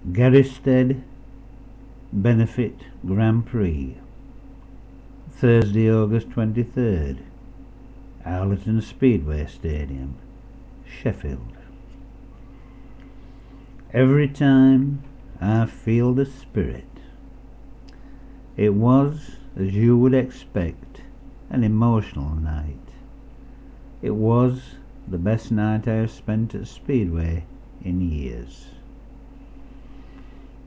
Stead Benefit Grand Prix, Thursday, August 23rd, Arlington Speedway Stadium, Sheffield. Every time I feel the spirit. It was, as you would expect, an emotional night. It was the best night I have spent at Speedway in years.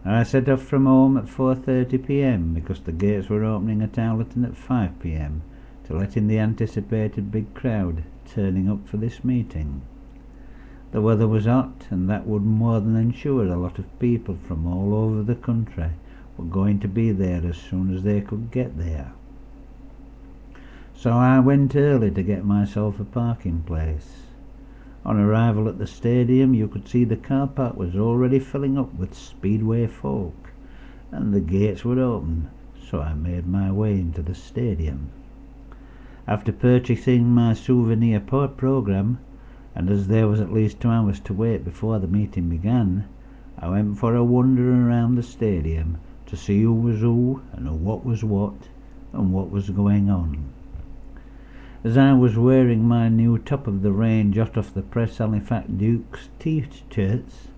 I set off from home at 4:30 p.m. because the gates were opening at Arlington at 5 p.m. to let in the anticipated big crowd turning up for this meeting. The weather was hot, and that would more than ensure a lot of people from all over the country were going to be there as soon as they could get there. So I went early to get myself a parking place. On arrival at the stadium, you could see the car park was already filling up with Speedway folk, and the gates were open, so I made my way into the stadium. After purchasing my souvenir program, and as there was at least 2 hours to wait before the meeting began, I went for a wander around the stadium to see who was who and what was what was going on. As I was wearing my new top-of-the-range out-of-the-press Halifax Dukes t-shirts,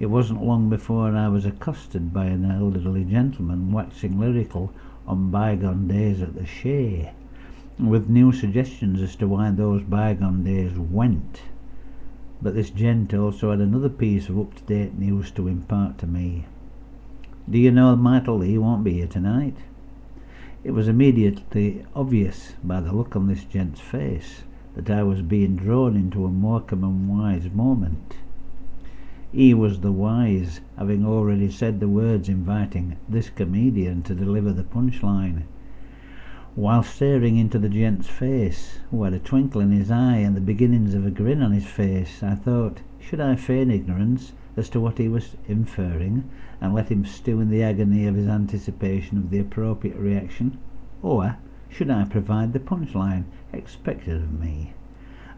it wasn't long before I was accosted by an elderly gentleman waxing lyrical on bygone days at the Shea, with new suggestions as to why those bygone days went. But this gent also had another piece of up-to-date news to impart to me. Do you know Michael Lee won't be here tonight? It was immediately obvious by the look on this gent's face that I was being drawn into a Morecambe and Wise moment. He was the Wise, having already said the words inviting this comedian to deliver the punchline. While staring into the gent's face, who had a twinkle in his eye and the beginnings of a grin on his face, I thought, should I feign ignorance as to what he was inferring, and let him stew in the agony of his anticipation of the appropriate reaction, or should I provide the punchline expected of me?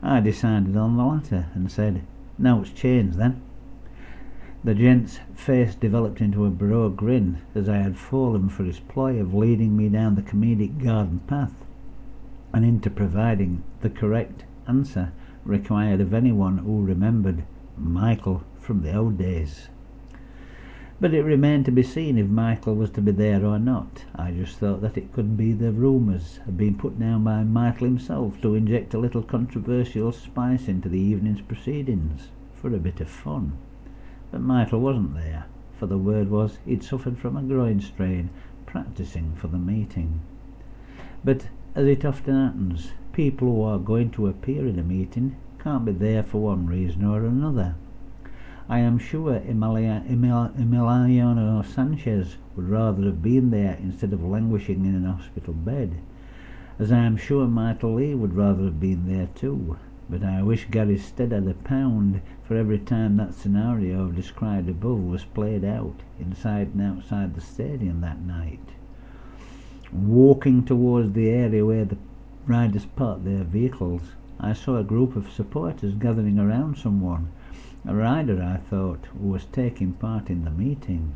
I decided on the latter, and said, "Now it's changed then." The gent's face developed into a broad grin as I had fallen for his ploy of leading me down the comedic garden path, and into providing the correct answer required of anyone who remembered Michael from the old days. But it remained to be seen if Michael was to be there or not. I just thought that it could be the rumours had been put down by Michael himself to inject a little controversial spice into the evening's proceedings, for a bit of fun. But Michael wasn't there, for the word was he'd suffered from a groin strain, practising for the meeting. But, as it often happens, people who are going to appear in a meeting can't be there for one reason or another. I am sure Emiliano Sanchez would rather have been there instead of languishing in an hospital bed, as I am sure Michael Lee would rather have been there too. But I wish Stead had £1 for every time that scenario described above was played out inside and outside the stadium that night. Walking towards the area where the riders parked their vehicles, I saw a group of supporters gathering around someone, a rider, I thought, who was taking part in the meeting.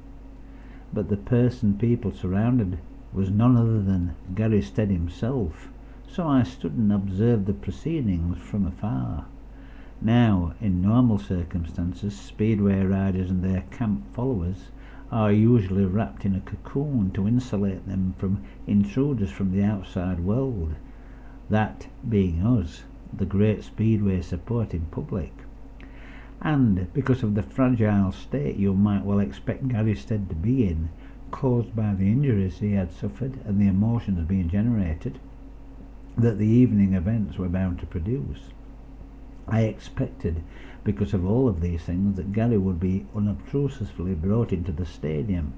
But the person people surrounded was none other than Stead himself, so I stood and observed the proceedings from afar. Now, in normal circumstances, Speedway riders and their camp followers are usually wrapped in a cocoon to insulate them from intruders from the outside world, that being us, the great Speedway supporting public. And because of the fragile state you might well expect Stead to be in, caused by the injuries he had suffered and the emotions being generated that the evening events were bound to produce, I expected, because of all of these things, that Gary would be unobtrusively brought into the stadium,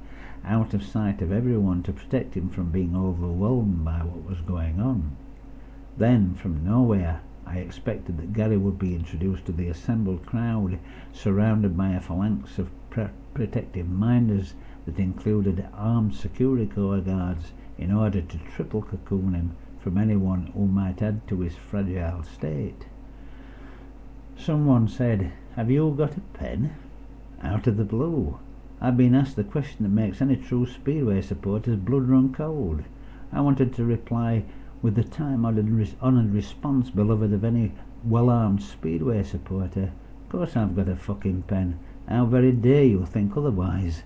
out of sight of everyone, to protect him from being overwhelmed by what was going on. Then, from nowhere, I expected that Gary would be introduced to the assembled crowd, surrounded by a phalanx of protective minders that included armed security guards, in order to triple cocoon him from anyone who might add to his fragile state. Someone said, "Have you got a pen?" out of the blue, I've been asked the question that makes any true Speedway supporter's blood run cold. I wanted to reply with the time-honoured response beloved of any well-armed Speedway supporter. Of course I've got a fucking pen. How very dare you think otherwise?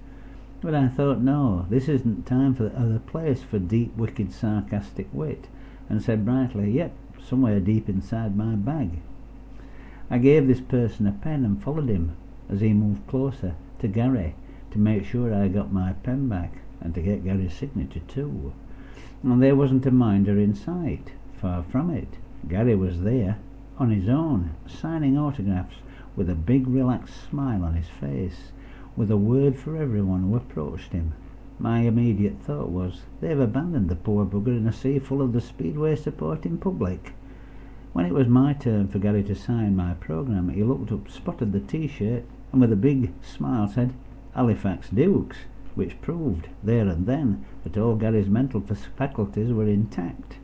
But I thought, no, this isn't time for the place for deep, wicked, sarcastic wit, and said brightly, yep, somewhere deep inside my bag. I gave this person a pen and followed him as he moved closer to Gary to make sure I got my pen back and to get Gary's signature too. And there wasn't a minder in sight. Far from it. Gary was there, on his own, signing autographs with a big relaxed smile on his face, with a word for everyone who approached him. My immediate thought was, they've abandoned the poor bugger in a sea full of the Speedway supporting public. When it was my turn for Gary to sign my programme, he looked up, spotted the T-shirt, and with a big smile said, Halifax Dukes, which proved, there and then, that all Gary's mental faculties were intact.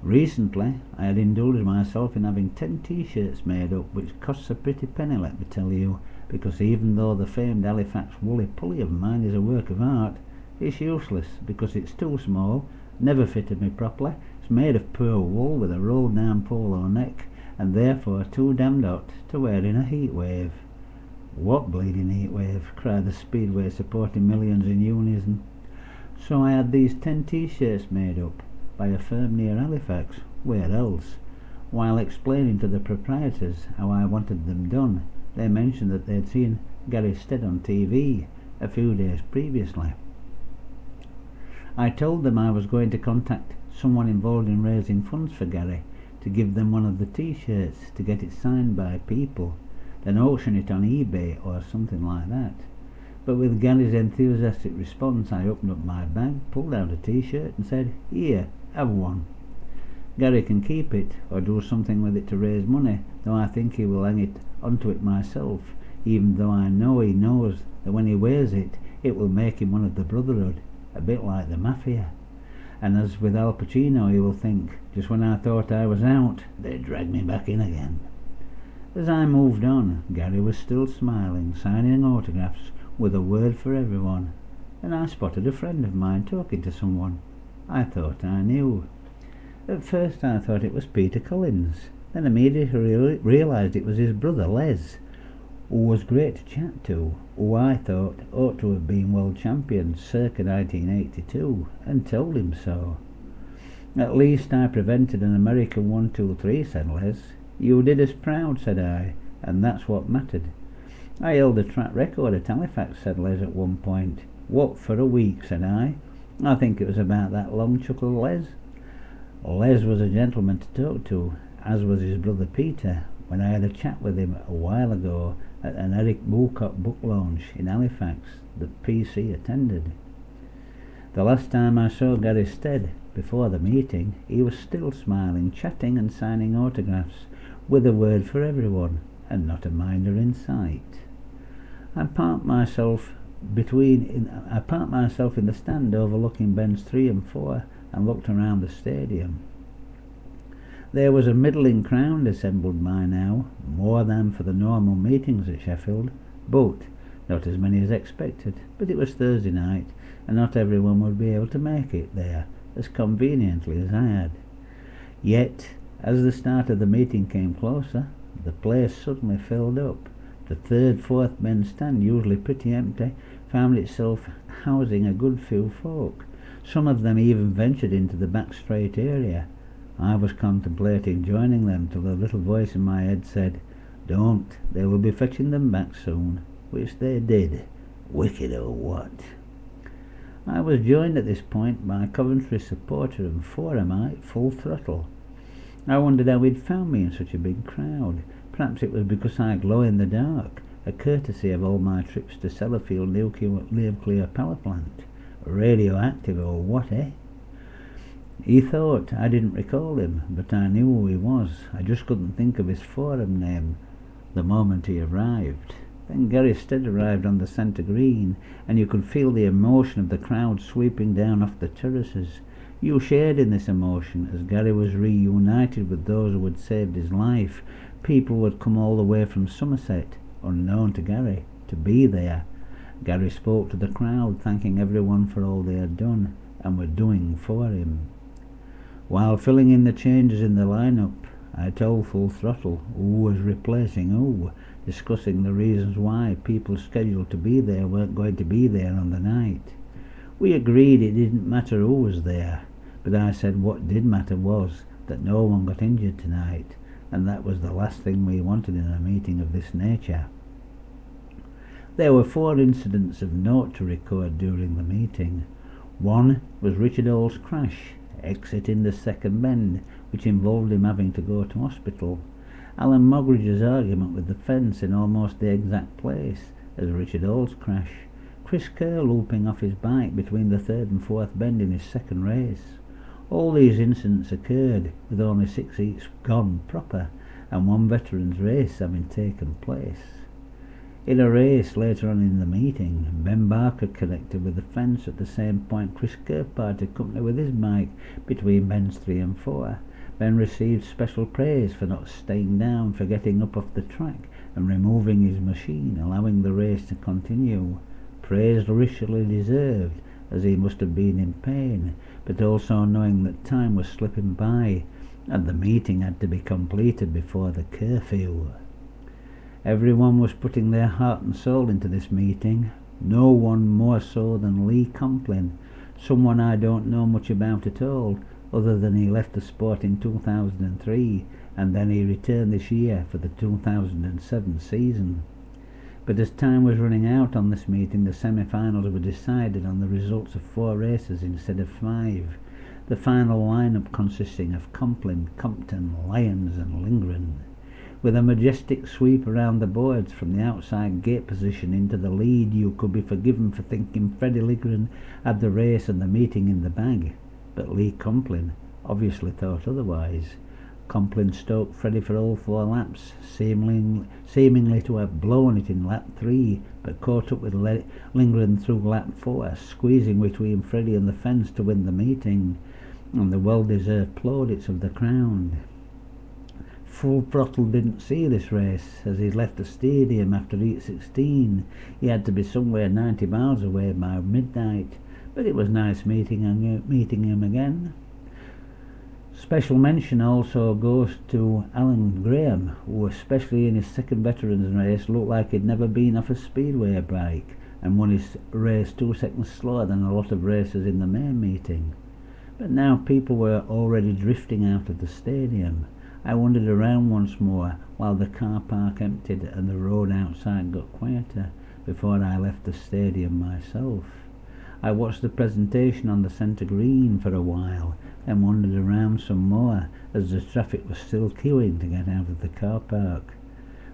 Recently, I had indulged myself in having 10 T-shirts made up, which costs a pretty penny, let me tell you, because even though the famed Halifax woolly pulley of mine is a work of art, it's useless because it's too small, never fitted me properly, it's made of poor wool with a rolled down polo neck, and therefore too damned hot to wear in a heat wave. What bleeding heat wave? Cried the Speedway supporting millions in unison. So I had these 10 T-shirts made up by a firm near Halifax, where else? While explaining to the proprietors how I wanted them done, they mentioned that they'd seen Gary Stead on TV a few days previously. I told them I was going to contact someone involved in raising funds for Gary to give them one of the T-shirts to get it signed by people, then auction it on eBay or something like that. But with Gary's enthusiastic response, I opened up my bag, pulled out a T-shirt and said, here, have one. Gary can keep it or do something with it to raise money, though I think he will hang it onto it myself, even though I know he knows that when he wears it, it will make him one of the Brotherhood, a bit like the Mafia. And as with Al Pacino, he will think, just when I thought I was out, they dragged me back in again. As I moved on, Gary was still smiling, signing autographs with a word for everyone, and I spotted a friend of mine talking to someone. I thought I knew. At first I thought it was Peter Collins, then immediately realised it was his brother Les, who was great to chat to, who I thought ought to have been world champion circa 1982, and told him so. At least I prevented an American 1-2-3, said Les. You did us proud, said I, and that's what mattered. I held a track record at Halifax, said Les at one point. What, for a week, said I. I think it was about that long, chuckled Les. Les was a gentleman to talk to, as was his brother Peter, when I had a chat with him a while ago at an Eric Woolcott book launch in Halifax that PC attended. The last time I saw Gary Stead, before the meeting, he was still smiling, chatting and signing autographs, with a word for everyone, and not a minder in sight. I parked myself in the stand overlooking bends 3 and 4 and looked around the stadium. There was a middling crowd assembled by now, more than for the normal meetings at Sheffield, but not as many as expected. But it was Thursday night, and not everyone would be able to make it there as conveniently as I had. Yet, as the start of the meeting came closer, the place suddenly filled up. The 3rd, 4th men's stand, usually pretty empty, found itself housing a good few folk. Some of them even ventured into the back straight area. I was contemplating joining them till a little voice in my head said, "Don't, they will be fetching them back soon," which they did. Wicked or what? I was joined at this point by a Coventry supporter and forumite full throttle. I wondered how he'd found me in such a big crowd. Perhaps it was because I glow in the dark, a courtesy of all my trips to Sellafield nuclear power plant. Radioactive or what, eh? He thought I didn't recall him, but I knew who he was. I just couldn't think of his forum name the moment he arrived. Then Gary Stead arrived on the centre green, and you could feel the emotion of the crowd sweeping down off the terraces. You shared in this emotion as Gary was reunited with those who had saved his life. People would come all the way from Somerset, unknown to Gary, to be there. Gary spoke to the crowd, thanking everyone for all they had done and were doing for him. While filling in the changes in the lineup, I told Full Throttle who was replacing who, discussing the reasons why people scheduled to be there weren't going to be there on the night. We agreed it didn't matter who was there, but I said what did matter was that no one got injured tonight, and that was the last thing we wanted in a meeting of this nature. There were 4 incidents of note to record during the meeting. One was Richard Hall's crash, exiting the second bend, which involved him having to go to hospital. Alan Moggridge's argument with the fence in almost the exact place as Richard Hall's crash. Chris Kerr looping off his bike between the third and fourth bend in his second race. All these incidents occurred with only 6 heats gone proper and 1 veteran's race having taken place. In a race later on in the meeting, Ben Barker connected with the fence at the same point Chris Kerr parted company with his bike between bends 3 and 4. Ben received special praise for not staying down, for getting up off the track and removing his machine, allowing the race to continue. Praise richly deserved, as he must have been in pain, but also knowing that time was slipping by and the meeting had to be completed before the curfew. Everyone was putting their heart and soul into this meeting, no one more so than Lee Complin, someone I don't know much about at all, other than he left the sport in 2003 and then he returned this year for the 2007 season. But as time was running out on this meeting, the semi-finals were decided on the results of 4 races instead of 5. The final lineup consisting of Complin, Compton, Lyons and Lindgren. With a majestic sweep around the boards from the outside gate position into the lead, you could be forgiven for thinking Freddie Lindgren had the race and the meeting in the bag. But Lee Complin obviously thought otherwise. Complin stoked Freddie for all 4 laps, seemingly to have blown it in lap 3, but caught up with Lindgren through lap 4, squeezing between Freddie and the fence to win the meeting, and the well-deserved plaudits of the crowd. Full Throttle didn't see this race, as he left the stadium after heat 16. He had to be somewhere 90 miles away by midnight, but it was nice meeting him again. Special mention also goes to Alan Graham, who especially in his second veterans race looked like he'd never been off a Speedway bike and won his race 2 seconds slower than a lot of racers in the main meeting. But now people were already drifting out of the stadium. I wandered around once more while the car park emptied and the road outside got quieter before I left the stadium myself. I watched the presentation on the centre green for a while, then wandered around some more as the traffic was still queuing to get out of the car park.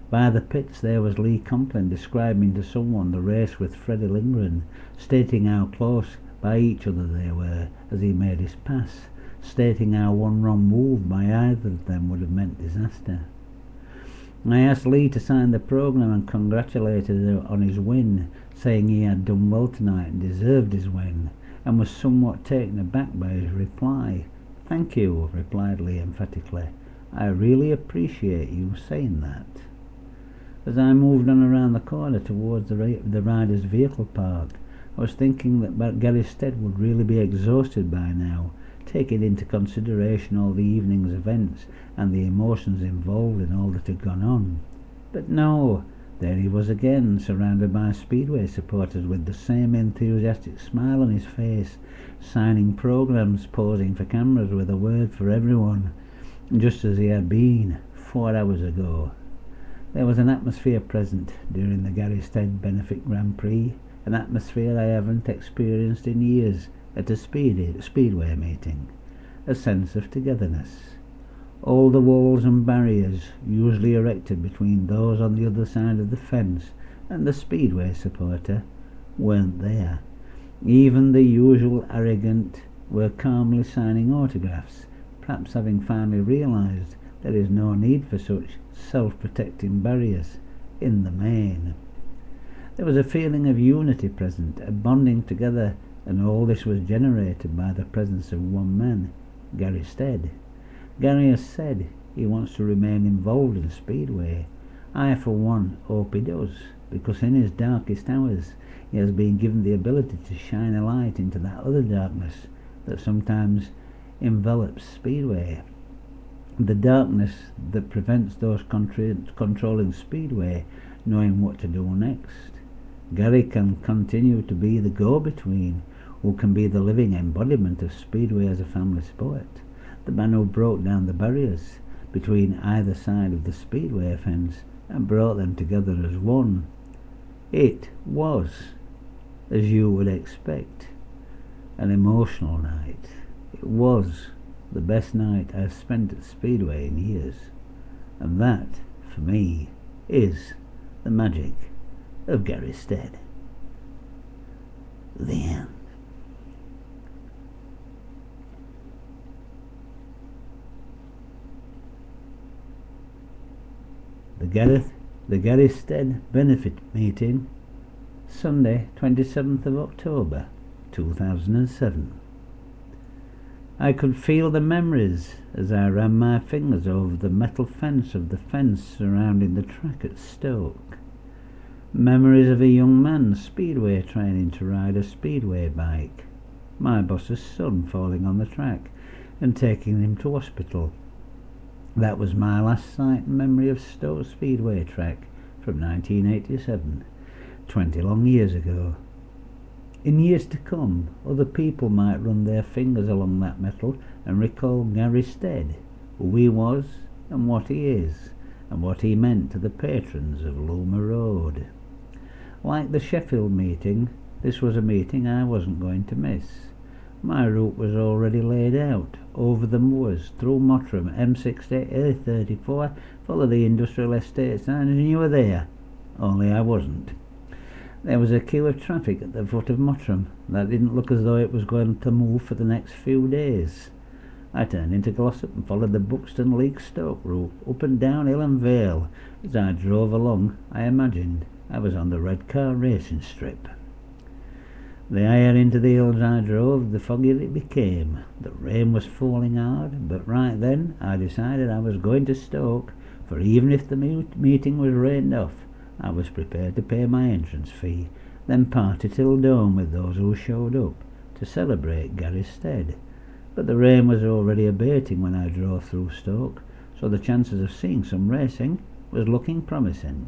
By the pits there was Lee Complin describing to someone the race with Freddie Lindgren, stating how close by each other they were as he made his pass, stating how one wrong move by either of them would have meant disaster. I asked Lee to sign the programme and congratulated him on his win, saying he had done well tonight and deserved his win, and was somewhat taken aback by his reply. "Thank you," replied Lee emphatically. "I really appreciate you saying that." As I moved on around the corner towards the rider's vehicle park, I was thinking that Gary Stead would really be exhausted by now, taking into consideration all the evening's events and the emotions involved in all that had gone on. But no, there he was again, surrounded by Speedway supporters with the same enthusiastic smile on his face, signing programmes, posing for cameras with a word for everyone, just as he had been 4 hours ago. There was an atmosphere present during the Gary Stead Benefit Grand Prix, an atmosphere I haven't experienced in years at a Speedway meeting, a sense of togetherness. All the walls and barriers usually erected between those on the other side of the fence and the Speedway supporter weren't there. Even the usual arrogant were calmly signing autographs, perhaps having finally realised there is no need for such self-protecting barriers in the main. There was a feeling of unity present, a bonding together, and all this was generated by the presence of one man, Gary Stead. Gary has said he wants to remain involved in Speedway. I, for one, hope he does. because in his darkest hours he has been given the ability to shine a light into that other darkness that sometimes envelops Speedway. The darkness that prevents those controlling Speedway knowing what to do next. Gary can continue to be the go-between, who can be the living embodiment of Speedway as a family sport, the man who broke down the barriers between either side of the Speedway fence and brought them together as one. It was, as you would expect, an emotional night. It was the best night I've spent at Speedway in years, and that, for me, is the magic of Gary Stead. The end. The Gary Stead benefit meeting, Sunday 27th of October 2007. I could feel the memories as I ran my fingers over the metal fence of the fence surrounding the track at Stoke. Memories of a young man Speedway training to ride a Speedway bike, my boss's son falling on the track and taking him to hospital. That was my last sight and memory of Stoke Speedway track from 1987, 20 long years ago. In years to come, other people might run their fingers along that metal and recall Gary Stead, who he was and what he is, and what he meant to the patrons of Loomer Road. Like the Sheffield meeting, this was a meeting I wasn't going to miss. My route was already laid out, over the moors, through Mottram, M68, A34, follow the industrial estate signs, and you were there, only I wasn't. There was a queue of traffic at the foot of Mottram that didn't look as though it was going to move for the next few days. I turned into Glossop and followed the Buxton Leek Stoke route, up and down hill and vale. As I drove along, I imagined I was on the red car racing strip. The higher into the hills I drove, the foggier it became. The rain was falling hard, but right then I decided I was going to Stoke, for even if the meeting was rained off, I was prepared to pay my entrance fee, then party till dawn with those who showed up to celebrate Gary Stead. But the rain was already abating when I drove through Stoke, so the chances of seeing some racing was looking promising.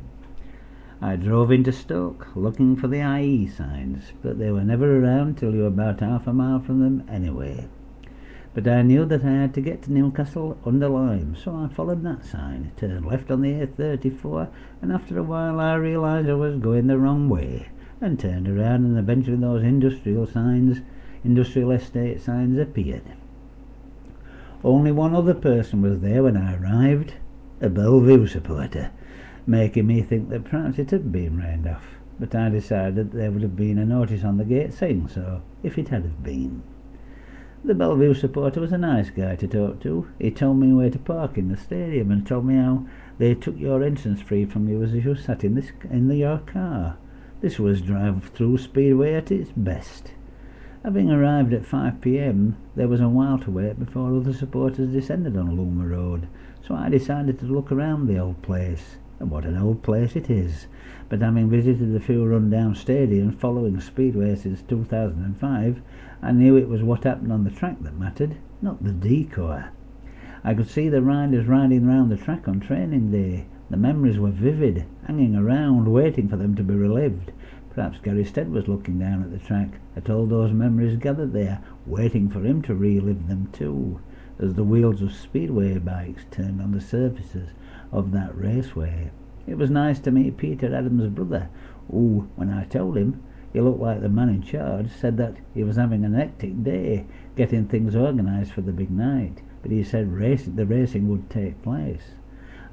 I drove into Stoke looking for the IE signs, but they were never around till you were about half a mile from them anyway. But I knew that I had to get to Newcastle under Lyme, so I followed that sign, turned left on the A34, and after a while I realised I was going the wrong way, and turned around, and eventually those industrial estate signs appeared. Only one other person was there when I arrived, a Bellevue supporter, making me think that perhaps it had been rained off, but I decided that there would have been a notice on the gate saying so, if it had have been. The Bellevue supporter was a nice guy to talk to. He told me where to park in the stadium and told me how they took your entrance free from you as you sat in your car. This was drive-through Speedway at its best. Having arrived at 5 p.m, there was a while to wait before other supporters descended on Loomer Road, so I decided to look around the old place. And what an old place it is. But having visited a few run-down stadiums following Speedway since 2005, I knew it was what happened on the track that mattered, not the decor. I could see the riders riding round the track on training day. The memories were vivid, hanging around, waiting for them to be relived. Perhaps Gary Stead was looking down at the track at all those memories gathered there, waiting for him to relive them too, as the wheels of Speedway bikes turned on the surfaces of that raceway. It was nice to meet Peter Adams' brother, who, when I told him he looked like the man in charge, said that he was having an hectic day getting things organised for the big night, but he said the racing would take place.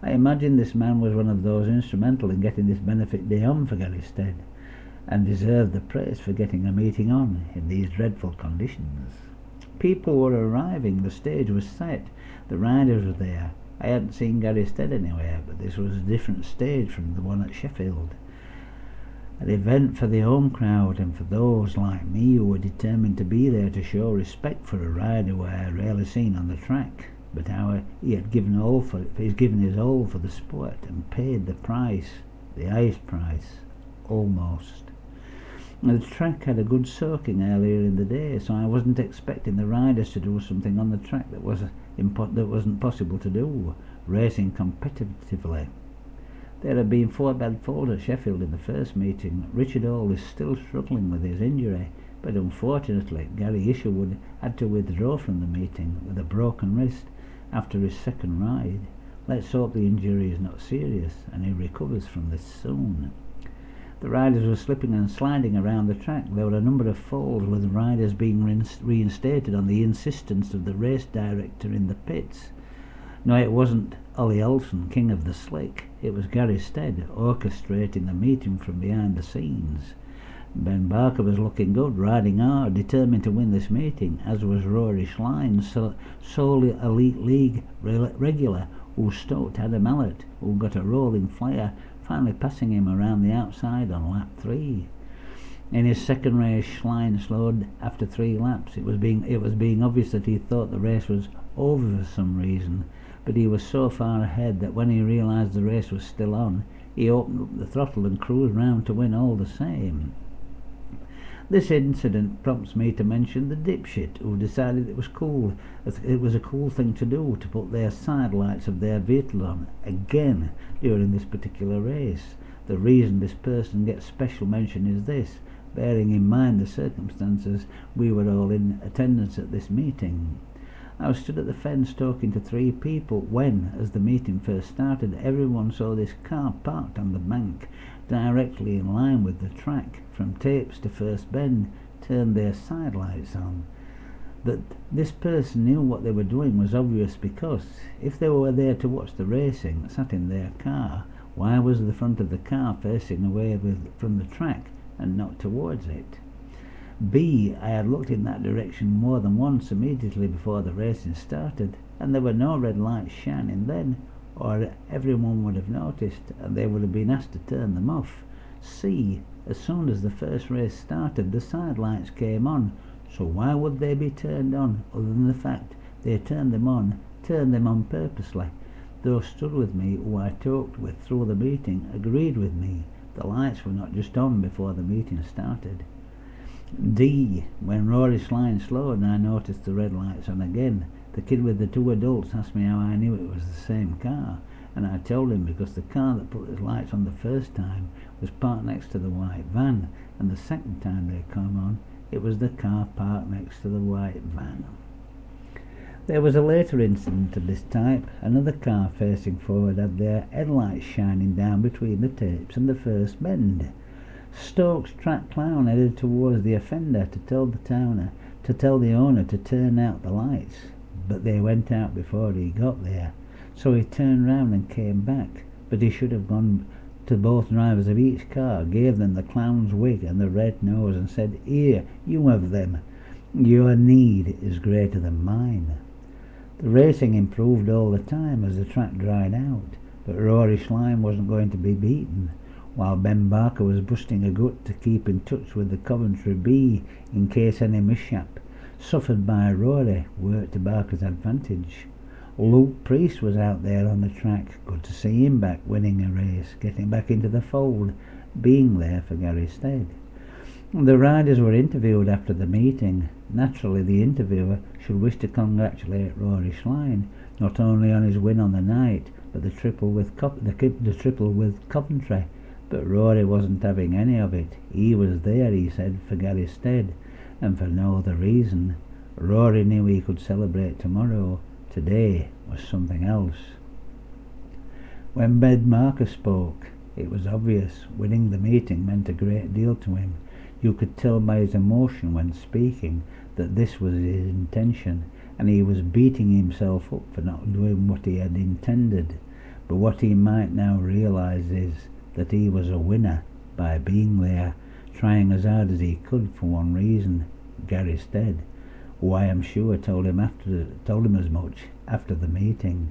I imagined this man was one of those instrumental in getting this benefit day on for Gary Stead, and deserved the praise for getting a meeting on in these dreadful conditions. People were arriving, the stage was set, the riders were there. I hadn't seen Gary Stead anywhere, but this was a different stage from the one at Sheffield. An event for the home crowd and for those like me who were determined to be there to show respect for a rider who I had rarely seen on the track, but how he had given his all for the sport and paid the price, the highest price almost. The track had a good soaking earlier in the day, so I wasn't expecting the riders to do something on the track that wasn't possible to do, racing competitively. There had been 4 bad falls at Sheffield in the first meeting. Richard Hall is still struggling with his injury, but unfortunately Gary Isherwood had to withdraw from the meeting with a broken wrist after his second ride. Let's hope the injury is not serious and he recovers from this soon. The riders were slipping and sliding around the track. There were a number of falls with riders being reinstated on the insistence of the race director in the pits. No, it wasn't Ollie Olsen, king of the slick. It was Gary Stead, orchestrating the meeting from behind the scenes. Ben Barker was looking good, riding hard, determined to win this meeting, as was Rory Schlein, sole Elite League regular, who stoked Adam Allett, who got a rolling flyer, finally passing him around the outside on lap 3. In his second race, Schlein slowed after 3 laps. It was being obvious that he thought the race was over for some reason, but he was so far ahead that when he realised the race was still on, he opened up the throttle and cruised round to win all the same. This incident prompts me to mention the dipshit who decided it was a cool thing to do to put their side lights of their vehicle on again during this particular race. The reason this person gets special mention is this: bearing in mind the circumstances, we were all in attendance at this meeting. I was stood at the fence talking to 3 people when, as the meeting first started, everyone saw this car parked on the bank directly in line with the track from Tapes to First Bend, turn their side lights on. That this person knew what they were doing was obvious, because if they were there to watch the racing, sat in their car, why was the front of the car facing away from the track and not towards it? B, I had looked in that direction more than once immediately before the racing started, and there were no red lights shining then, or everyone would have noticed and they would have been asked to turn them off. C, as soon as the first race started, the side lights came on, so why would they be turned on other than the fact they turned them on purposely? Those stood with me, who I talked with through the meeting, agreed with me. The lights were not just on before the meeting started. D, when Rory Schlein slowed and I noticed the red lights on again, the kid with the 2 adults asked me how I knew it was the same car, and I told him because the car that put the lights on the first time was parked next to the white van, and the second time they came on, it was the car parked next to the white van. There was a later incident of this type. Another car facing forward had their headlights shining down between the Tapes and the First Bend. Stokes' track clown headed towards the offender to tell the owner to turn out the lights, but they went out before he got there, so he turned round and came back. But he should have gone to both drivers of each car, gave them the clown's wig and the red nose, and said, "Here, you have them. Your need is greater than mine." The racing improved all the time as the track dried out, but Rory Schlein wasn't going to be beaten, while Ben Barker was busting a gut to keep in touch with the Coventry B in case any mishap suffered by Rory worked to Barker's advantage. Luke Priest was out there on the track. Good to see him back, winning a race, getting back into the fold, being there for Gary Stead. The riders were interviewed after the meeting. Naturally, the interviewer should wish to congratulate Rory Schlein, not only on his win on the night, but the triple with Coventry. But Rory wasn't having any of it. He was there, he said, for Gary Stead, and for no other reason. Rory knew he could celebrate tomorrow. Today was something else. When Ben Barker spoke, it was obvious. Winning the meeting meant a great deal to him. You could tell by his emotion when speaking that this was his intention, and he was beating himself up for not doing what he had intended. But what he might now realise is that he was a winner by being there, trying as hard as he could for one reason: Gary Stead, who I am sure told him as much after the meeting.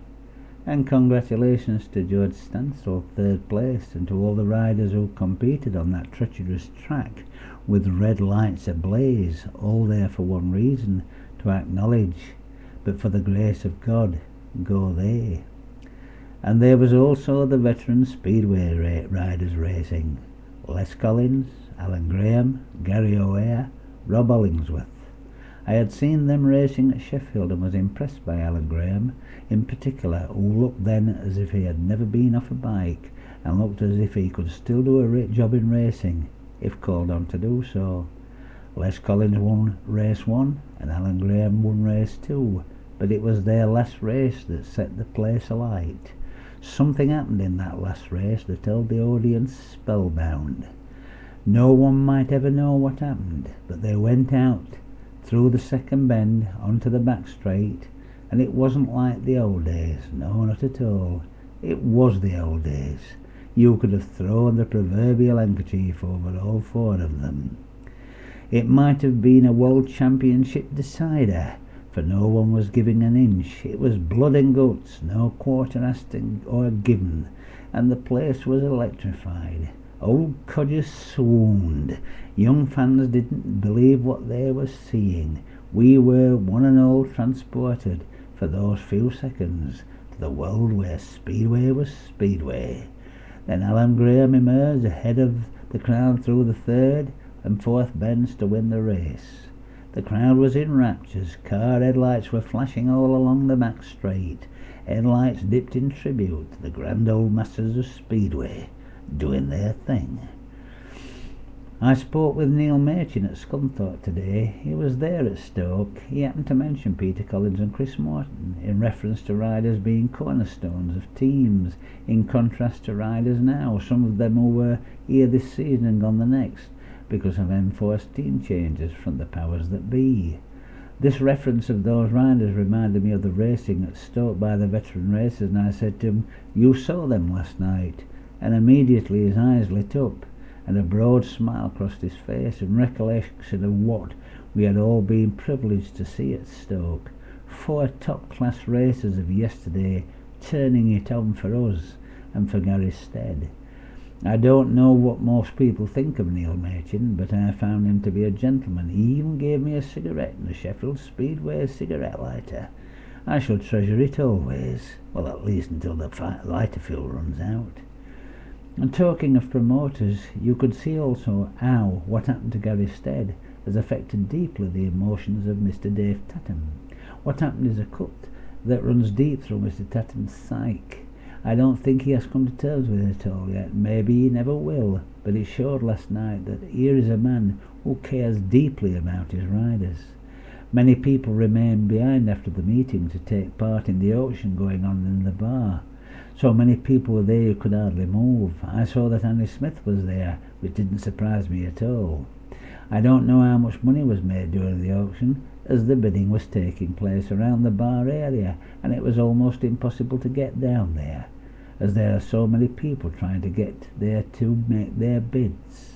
And congratulations to George Stansel, 3rd place, and to all the riders who competed on that treacherous track with red lights ablaze, all there for one reason: to acknowledge, but for the grace of God, go they. And there was also the veteran Speedway riders racing. Les Collins, Alan Graham, Gary O'Hare, Rob Hollingsworth. I had seen them racing at Sheffield and was impressed by Alan Graham in particular, who looked then as if he had never been off a bike and looked as if he could still do a job in racing if called on to do so. Les Collins won race 1 and Alan Graham won race 2, but it was their last race that set the place alight. Something happened in that last race that held the audience spellbound. No one might ever know what happened, but they went out through the second bend onto the back straight, and it wasn't like the old days. No, not at all. It was the old days. You could have thrown the proverbial handkerchief over all 4 of them. It might have been a world championship decider, for no one was giving an inch. It was blood and guts, no quarter asked or given, and the place was electrified. Old codgers swooned. Young fans didn't believe what they were seeing. We were one and all transported for those few seconds to the world where Speedway was Speedway. Then Alan Graham emerged ahead of the crowd through the 3rd and 4th bends to win the race. The crowd was in raptures. Car headlights were flashing all along the back straight. Headlights dipped in tribute to the grand old masters of Speedway, doing their thing. I spoke with Neil Machin at Scunthorpe today. He was there at Stoke. He happened to mention Peter Collins and Chris Morton in reference to riders being cornerstones of teams, in contrast to riders now, some of them who were here this season and gone the next, because of enforced team changes from the powers that be. This reference of those riders reminded me of the racing at Stoke by the veteran racers, and I said to him, "You saw them last night?" And immediately his eyes lit up, and a broad smile crossed his face in recollection of what we had all been privileged to see at Stoke. 4 top-class racers of yesterday turning it on for us and for Gary Stead. I don't know what most people think of Neil Machin, but I found him to be a gentleman. He even gave me a cigarette and a Sheffield Speedway cigarette lighter. I shall treasure it always, well, at least until the lighter fuel runs out. And talking of promoters, you could see also how what happened to Gary Stead has affected deeply the emotions of Mr. Dave Tatum. What happened is a cut that runs deep through Mr. Tatum's psyche. I don't think he has come to terms with it all yet. Maybe he never will, but it showed last night that here is a man who cares deeply about his riders. Many people remained behind after the meeting to take part in the auction going on in the bar. So many people were there you could hardly move. I saw that Andy Smith was there, which didn't surprise me at all. I don't know how much money was made during the auction, as the bidding was taking place around the bar area, and it was almost impossible to get down there, as there are so many people trying to get there to make their bids.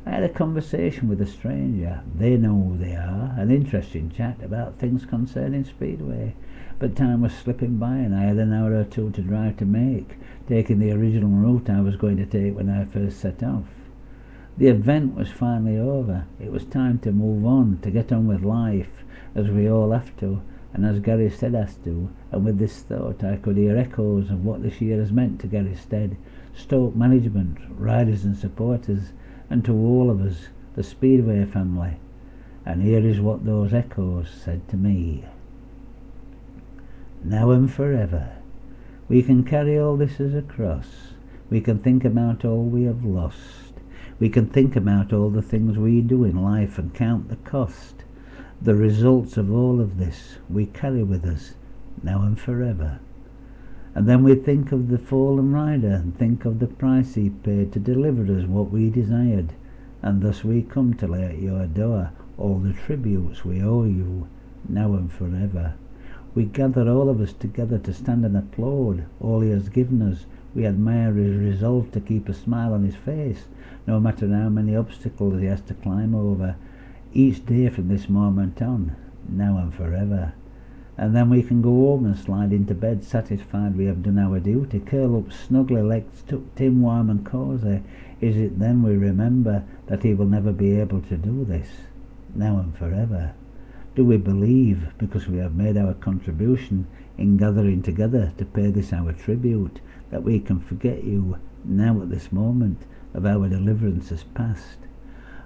I had a conversation with a stranger. They know who they are, an interesting chat about things concerning Speedway. But time was slipping by and I had an hour or 2 to drive to make, taking the original route I was going to take when I first set off. The event was finally over. It was time to move on, to get on with life, as we all have to, and as Gary Stead has to. And with this thought I could hear echoes of what this year has meant to Gary Stead, Stoke management, riders and supporters, and to all of us, the Speedway family. And here is what those echoes said to me. Now and forever, we can carry all this as a cross. We can think about all we have lost. We can think about all the things we do in life and count the cost. The results of all of this we carry with us, now and forever. And then we think of the fallen rider and think of the price he paid to deliver us what we desired, and thus we come to lay at your door all the tributes we owe you, now and forever. We gather all of us together to stand and applaud all he has given us. We admire his resolve to keep a smile on his face, no matter how many obstacles he has to climb over, each day from this moment on, now and forever. And then we can go home and slide into bed satisfied we have done our duty, curl up snugly, legs tucked in, warm and cosy. Is it then we remember that he will never be able to do this, now and forever? Do we believe, because we have made our contribution in gathering together to pay this our tribute, that we can forget you now at this moment, of our deliverance has passed.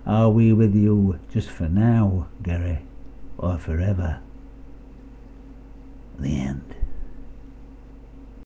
Are we with you just for now, Gary, or forever?